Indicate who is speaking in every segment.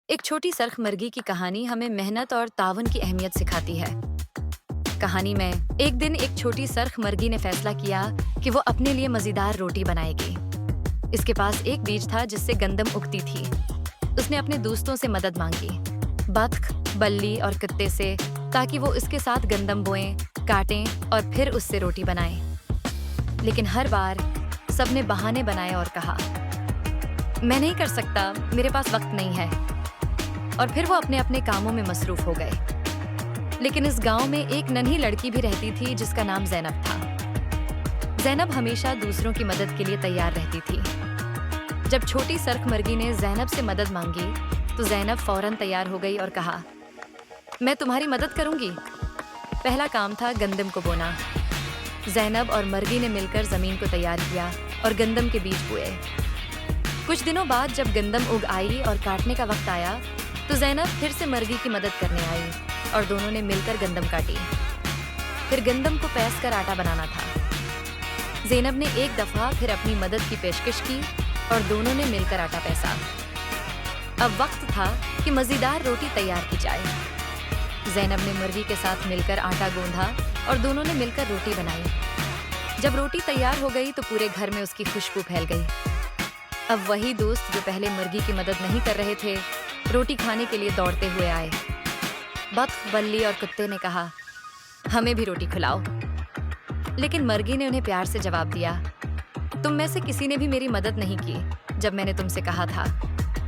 Speaker 1: एक छोटी सरख मुर्गी की कहानी हमें मेहनत और तावन की अहमियत सिखाती है। कहानी में एक दिन एक छोटी सरख मुर्गी ने फैसला किया कि वो अपने लिए मजेदार रोटी बनाएगी। इसके पास एक बीज था जिससे गंदम उगती थी। उसने अपने दोस्तों से मदद मांगी, बतख, बल्ली और कुत्ते से, ताकि वो इसके साथ गंदम बोएं, काटें और फिर उससे रोटी बनाएं। लेकिन हर बार सबने बहाने बनाए और कहा, मैं नहीं कर सकता, मेरे पास वक्त नहीं है। और फिर वो अपने अपने कामों में मसरूफ हो गए। लेकिन इस गांव में एक नन्ही लड़की भी रहती थी जिसका नाम ज़ैनब था। ज़ैनब हमेशा दूसरों की मदद के लिए तैयार रहती थी। जब छोटी सरख मुर्गी ने ज़ैनब से मदद मांगी तो ज़ैनब फौरन तैयार हो गई और कहा, मैं तुम्हारी मदद करूंगी। पहला काम था गंदम को बोना। ज़ैनब और मुर्गी ने मिलकर जमीन को तैयार किया और गंदम के बीज बोए। कुछ दिनों बाद जब गंदम उग आई और काटने का वक्त आया तो ज़ैनब फिर से मुर्गी की मदद करने आई और दोनों ने मिलकर गंदम काटी। फिर गंदम को पीस कर आटा बनाना था। ज़ैनब ने एक दफा फिर अपनी मदद की पेशकश की और दोनों ने मिलकर आटा पीसा। अब वक्त था कि मज़ेदार रोटी तैयार की जाए। ज़ैनब ने मुर्गी के साथ मिलकर आटा गूंधा और दोनों ने मिलकर रोटी बनाई। जब रोटी तैयार हो गई तो पूरे घर में उसकी खुशबू फैल गई। अब वही दोस्त जो पहले मुर्गी की मदद नहीं कर रहे थे, रोटी खाने के लिए दौड़ते हुए आए। बतख, बल्ली और कुत्ते ने कहा, हमें भी रोटी खिलाओ। लेकिन मुर्गी ने उन्हें प्यार से जवाब दिया, तुम में से किसी ने भी मेरी मदद नहीं की जब मैंने तुमसे कहा था,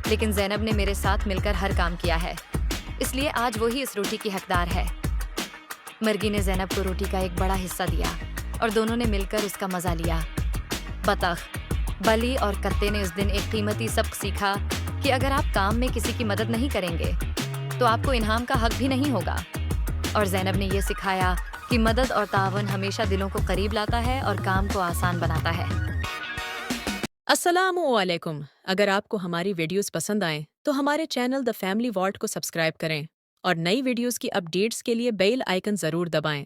Speaker 1: लेकिन ज़ैनब ने मेरे साथ मिलकर हर काम किया है, इसलिए आज वही इस रोटी की हकदार है। मुर्गी ने ज़ैनब को रोटी का एक बड़ा हिस्सा दिया और दोनों ने मिलकर उसका मजा लिया। बतख, बल्ली और कुत्ते ने उस दिन एक कीमती सबक सीखा कि अगर आप काम में किसी की मदद नहीं करेंगे तो आपको इनाम का हक भी नहीं होगा। और ज़ैनब ने ये सिखाया कि मदद और तावन हमेशा दिलों को करीब लाता है और काम को आसान बनाता है।
Speaker 2: अस्सलामु अलैकुम। अगर आपको हमारी वीडियोस पसंद आएं तो हमारे चैनल द फैमिली वॉल्ट को सब्सक्राइब करें और नई वीडियोस की अपडेट्स के लिए बेल आइकन ज़रूर दबाएं।